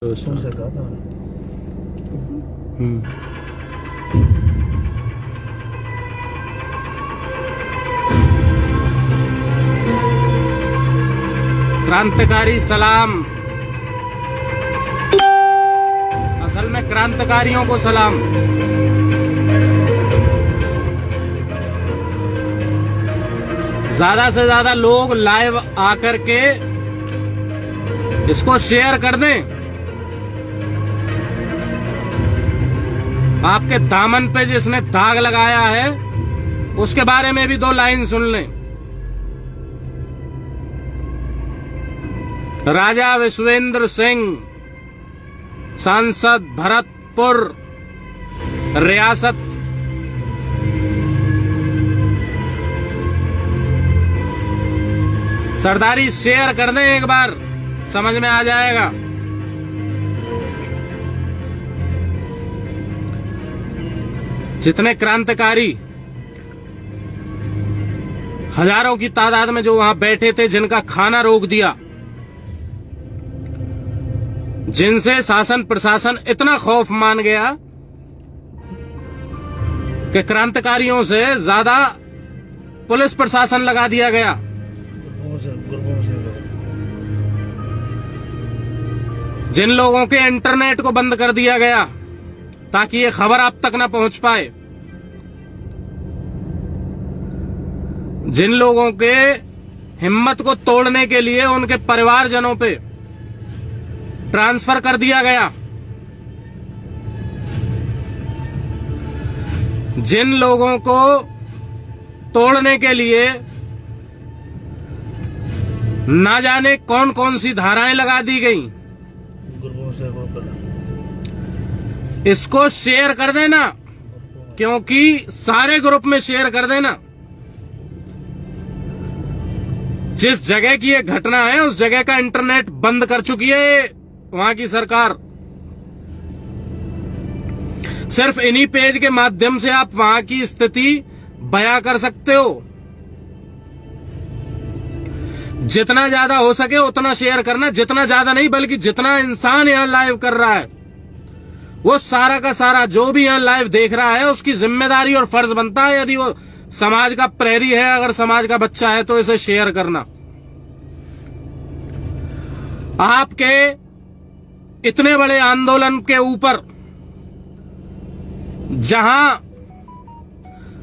तुमसे कहा था क्रांतिकारी सलाम। असल में क्रांतिकारियों को सलाम। ज्यादा से ज्यादा लोग लाइव आकर के इसको शेयर कर दें। आपके दामन पे जिसने दाग लगाया है उसके बारे में भी 2 लाइन सुन लें। राजा विश्वेंद्र सिंह, सांसद भरतपुर रियासत। सरदारी शेयर कर दें, एक बार समझ में आ जाएगा। जितने क्रांतिकारी हजारों की तादाद में जो वहां बैठे थे, जिनका खाना रोक दिया, जिनसे शासन प्रशासन इतना खौफ मान गया कि क्रांतिकारियों से ज्यादा पुलिस प्रशासन लगा दिया गया। जिन लोगों के इंटरनेट को बंद कर दिया गया ताकि ये खबर आप तक ना पहुंच पाए, जिन लोगों के हिम्मत को तोड़ने के लिए उनके परिवारजनों पे ट्रांसफर कर दिया गया, जिन लोगों को तोड़ने के लिए ना जाने कौन कौन सी धाराएं लगा दी गई, इसको शेयर कर देना, क्योंकि सारे ग्रुप में शेयर कर देना। जिस जगह की ये घटना है उस जगह का इंटरनेट बंद कर चुकी है वहां की सरकार। सिर्फ इन्हीं पेज के माध्यम से आप वहां की स्थिति बयां कर सकते हो। जितना ज्यादा हो सके उतना शेयर करना, जितना ज्यादा नहीं बल्कि जितना इंसान यहां लाइव कर रहा है वो सारा का सारा जो भी यहां लाइव देख रहा है उसकी जिम्मेदारी और फर्ज बनता है, यदि वो समाज का प्रहरी है, अगर समाज का बच्चा है, तो इसे शेयर करना। आपके इतने बड़े आंदोलन के ऊपर जहां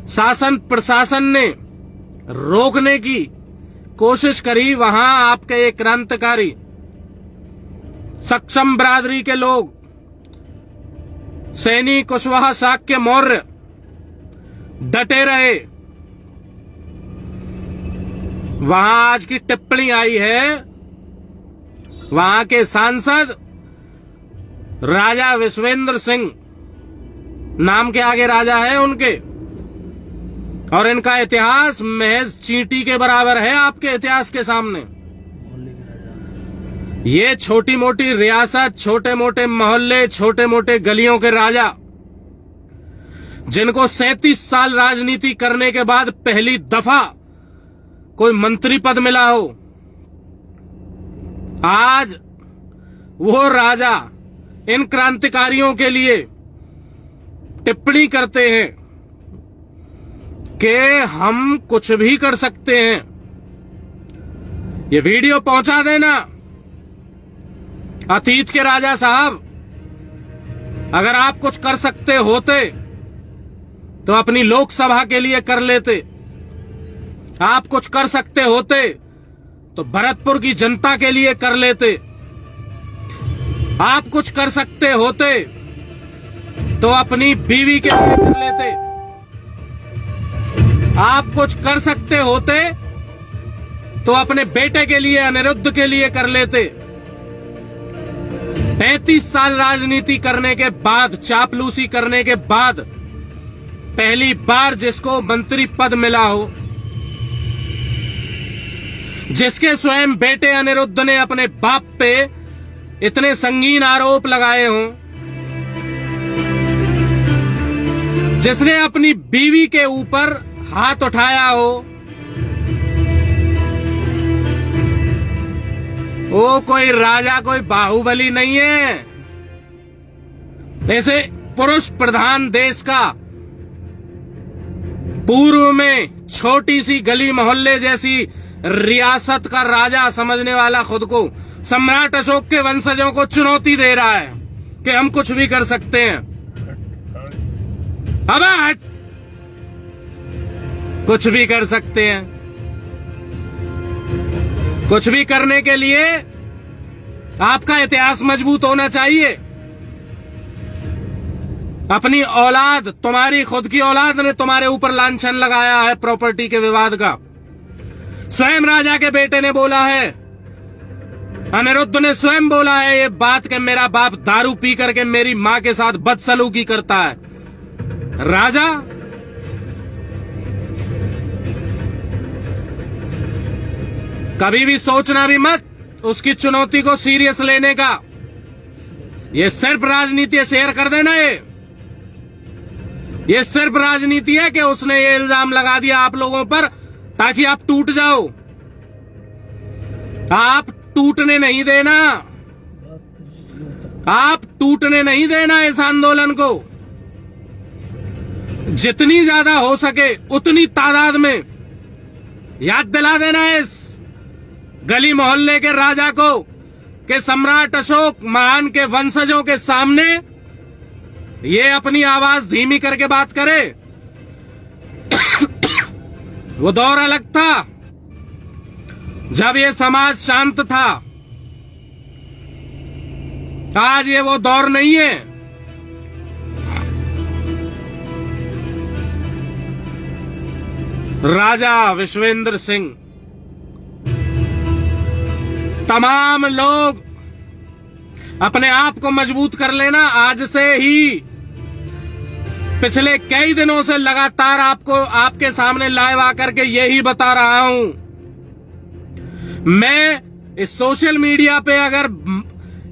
शासन प्रशासन ने रोकने की कोशिश करी, वहां आपके एक क्रांतिकारी सक्षम बिरादरी के लोग, सैनी, कुशवाहा, शाक्य, मौर्य डटे रहे। वहां आज की टिप्पणी आई है वहां के सांसद राजा विश्वेंद्र सिंह, नाम के आगे राजा है उनके, और इनका इतिहास महज चींटी के बराबर है आपके इतिहास के सामने। ये छोटी मोटी रियासत, छोटे मोटे मोहल्ले, छोटे मोटे गलियों के राजा, जिनको 37 साल राजनीति करने के बाद पहली दफा कोई मंत्री पद मिला हो, आज वो राजा इन क्रांतिकारियों के लिए टिप्पणी करते हैं कि हम कुछ भी कर सकते हैं। ये वीडियो पहुंचा देना। अतीत के राजा साहब, अगर आप कुछ कर सकते होते तो अपनी लोकसभा के लिए कर लेते। आप कुछ कर सकते होते तो भरतपुर की जनता के लिए कर लेते। आप कुछ कर सकते होते तो अपनी बीवी के लिए कर लेते। आप कुछ कर सकते होते तो अपने बेटे के लिए, अनिरुद्ध के लिए कर लेते। 35 साल राजनीति करने के बाद, चापलूसी करने के बाद पहली बार जिसको मंत्री पद मिला हो, जिसके स्वयं बेटे अनिरुद्ध ने अपने बाप पे इतने संगीन आरोप लगाए हों, जिसने अपनी बीवी के ऊपर हाथ उठाया हो, वो कोई राजा, कोई बाहुबली नहीं है। ऐसे पुरुष प्रधान देश का पूर्व में छोटी सी गली मोहल्ले जैसी रियासत का राजा समझने वाला खुद को सम्राट अशोक के वंशजों को चुनौती दे रहा है कि हम कुछ भी कर सकते हैं। अब हट, कुछ भी कर सकते हैं। कुछ भी करने के लिए आपका इतिहास मजबूत होना चाहिए। अपनी औलाद, तुम्हारी खुद की औलाद ने तुम्हारे ऊपर लांछन लगाया है प्रॉपर्टी के विवाद का। स्वयं राजा के बेटे ने बोला है, अनिरुद्ध ने स्वयं बोला है ये बात कि मेरा बाप दारू पी करके मेरी मां के साथ बदसलूकी करता है। राजा कभी भी सोचना भी मत उसकी चुनौती को सीरियस लेने का। ये सिर्फ राजनीति है, शेयर कर देना। ये सिर्फ राजनीति है कि उसने ये इल्जाम लगा दिया आप लोगों पर ताकि आप टूट जाओ। आप टूटने नहीं देना, आप टूटने नहीं देना इस आंदोलन को। जितनी ज्यादा हो सके उतनी तादाद में याद दिला देना इस गली मोहल्ले के राजा को कि सम्राट अशोक महान के वंशजों के सामने ये अपनी आवाज धीमी करके बात करे। वो दौर अलग था जब ये समाज शांत था। आज ये वो दौर नहीं है। राजा विश्वेंद्र सिंह, तमाम लोग अपने आप को मजबूत कर लेना। आज से ही पिछले कई दिनों से लगातार आपको आपके सामने लाइव आकर के यही बता रहा हूं। मैं इस सोशल मीडिया पे अगर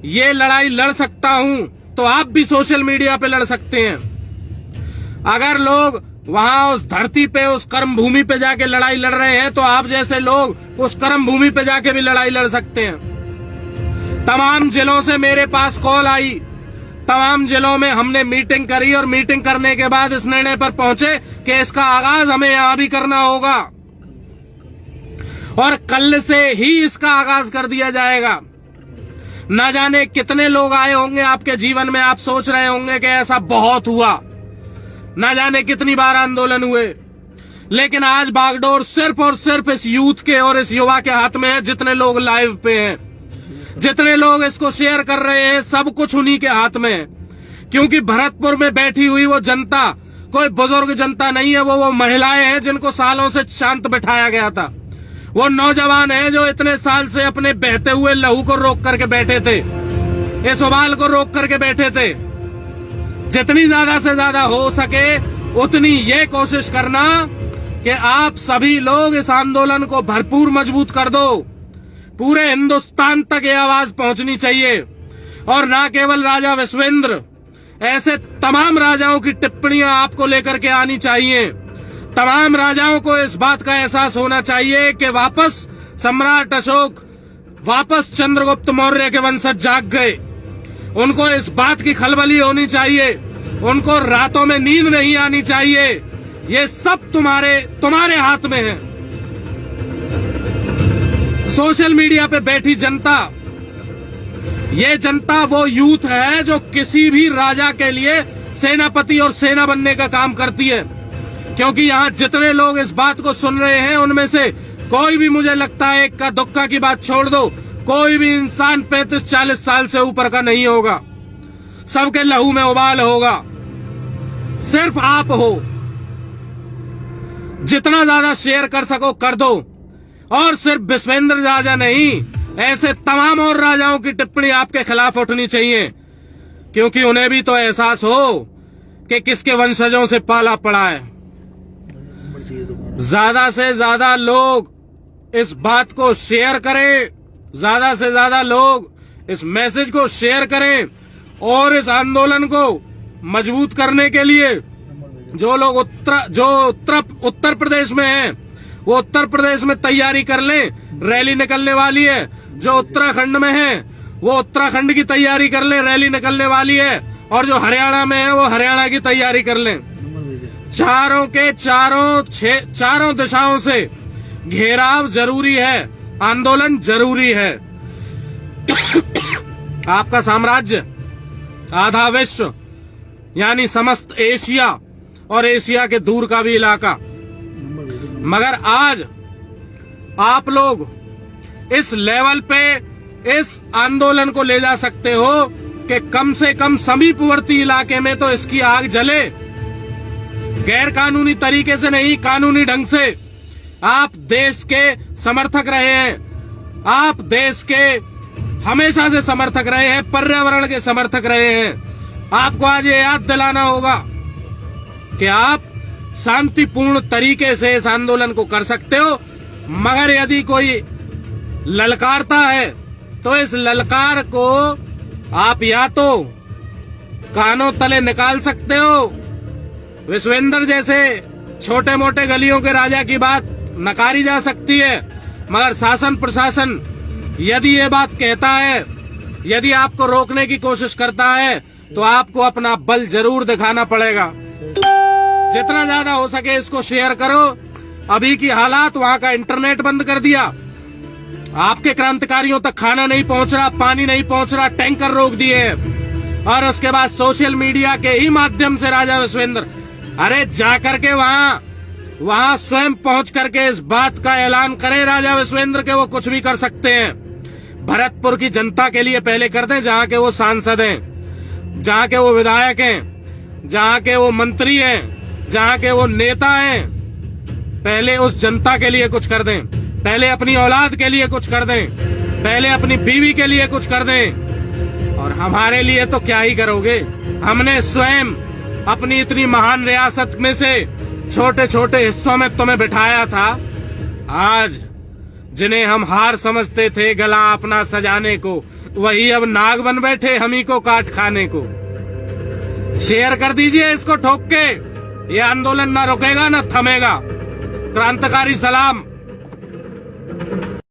ये लड़ाई लड़ सकता हूं तो आप भी सोशल मीडिया पे लड़ सकते हैं। अगर लोग वहां उस धरती पे उस कर्म भूमि पे जाके लड़ाई लड़ रहे हैं तो आप जैसे लोग उस कर्म भूमि पे जाके भी लड़ाई लड़ सकते हैं। तमाम जिलों से मेरे पास कॉल आई, तमाम जिलों में हमने मीटिंग करी और मीटिंग करने के बाद इस निर्णय पर पहुंचे कि इसका आगाज हमें यहां भी करना होगा और कल से ही इसका आगाज कर दिया जाएगा। न जाने कितने लोग आए होंगे आपके जीवन में, आप सोच रहे होंगे कि ऐसा बहुत हुआ, न जाने कितनी बार आंदोलन हुए, लेकिन आज बागडोर सिर्फ और सिर्फ इस यूथ के और इस युवा के हाथ में है। जितने लोग लाइव पे हैं, जितने लोग इसको शेयर कर रहे हैं, सब कुछ उन्हीं के हाथ में है। क्योंकि भरतपुर में बैठी हुई वो जनता कोई बुजुर्ग जनता नहीं है, वो महिलाएं हैं जिनको सालों से शांत बिठाया गया था। वो नौजवान हैं जो इतने साल से अपने बहते हुए लहू को रोक करके बैठे थे, इस उबाल को रोक करके बैठे थे। जितनी ज्यादा से ज्यादा हो सके उतनी ये कोशिश करना कि आप सभी लोग इस आंदोलन को भरपूर मजबूत कर दो। पूरे हिंदुस्तान तक ये आवाज पहुंचनी चाहिए और ना केवल राजा विश्वेंद्र, ऐसे तमाम राजाओं की टिप्पणियां आपको लेकर के आनी चाहिए। तमाम राजाओं को इस बात का एहसास होना चाहिए कि वापस सम्राट अशोक, वापस चंद्रगुप्त मौर्य के वंशज जाग गए। उनको इस बात की खलबली होनी चाहिए, उनको रातों में नींद नहीं आनी चाहिए। ये सब तुम्हारे हाथ में है। सोशल मीडिया पे बैठी जनता, ये जनता वो यूथ है जो किसी भी राजा के लिए सेनापति और सेना बनने का काम करती है। क्योंकि यहाँ जितने लोग इस बात को सुन रहे हैं उनमें से कोई भी, मुझे लगता है इक्का दुक्का की बात छोड़ दो, कोई भी इंसान 35-40 साल से ऊपर का नहीं होगा। सबके लहू में उबाल होगा। सिर्फ आप हो। जितना ज्यादा शेयर कर सको कर दो। और सिर्फ विश्वेंद्र राजा नहीं, ऐसे तमाम और राजाओं की टिप्पणी आपके खिलाफ उठनी चाहिए, क्योंकि उन्हें भी तो एहसास हो कि किसके वंशजों से पाला पड़ा है। ज्यादा से ज्यादा लोग इस बात को शेयर करें, ज्यादा से ज्यादा लोग इस मैसेज को शेयर करें और इस आंदोलन को मजबूत करने के लिए जो लोग उत्तर प्रदेश में हैं वो उत्तर प्रदेश में तैयारी कर लें। रैली निकलने वाली है। जो उत्तराखंड में है वो उत्तराखंड की तैयारी कर लें, रैली निकलने वाली है। और जो हरियाणा में है वो हरियाणा की तैयारी कर लें। चारों के चारों दिशाओं से घेराव जरूरी है, आंदोलन जरूरी है। आपका साम्राज्य, आधा विश्व यानी समस्त एशिया और एशिया के दूर का भी इलाका, मगर आज आप लोग इस लेवल पे इस आंदोलन को ले जा सकते हो कि कम से कम समीपवर्ती इलाके में तो इसकी आग जले। गैर कानूनी तरीके से नहीं, कानूनी ढंग से आप देश के समर्थक रहे हैं, आप देश के हमेशा से समर्थक रहे हैं, पर्यावरण के समर्थक रहे हैं। आपको आज ये याद दिलाना होगा कि आप शांतिपूर्ण तरीके से इस आंदोलन को कर सकते हो, मगर यदि कोई ललकारता है तो इस ललकार को आप या तो कानों तले निकाल सकते हो। विश्वेंद्र जैसे छोटे मोटे गलियों के राजा की बात नकारी जा सकती है, मगर शासन प्रशासन यदि ये बात कहता है, यदि आपको रोकने की कोशिश करता है, तो आपको अपना बल जरूर दिखाना पड़ेगा। जितना ज्यादा हो सके इसको शेयर करो। अभी की हालात, वहां का इंटरनेट बंद कर दिया, आपके क्रांतिकारियों तक खाना नहीं पहुंच रहा, पानी नहीं पहुंच रहा, टैंकर रोक दिए, और उसके बाद सोशल मीडिया के ही माध्यम से राजा विश्वेंद्र, अरे जाकर के वहां स्वयं पहुंच करके इस बात का ऐलान करें राजा विश्वेंद्र के वो कुछ भी कर सकते हैं। भरतपुर की जनता के लिए पहले कर दें, जहां के वो सांसद हैं, जहां के वो विधायक हैं, जहां के वो मंत्री हैं, जहां के वो नेता हैं, पहले उस जनता के लिए कुछ कर दें, पहले अपनी औलाद के लिए कुछ कर दें, पहले अपनी बीवी के लिए कुछ कर दें। और हमारे लिए तो क्या ही करोगे। हमने स्वयं अपनी इतनी महान रियासत में से छोटे छोटे हिस्सों में तुम्हें बिठाया था। आज जिन्हें हम हार समझते थे गला अपना सजाने को, वही अब नाग बन बैठे हम ही को काट खाने को। शेयर कर दीजिए इसको ठोक के। ये आंदोलन ना रुकेगा ना थमेगा। क्रांतिकारी सलाम।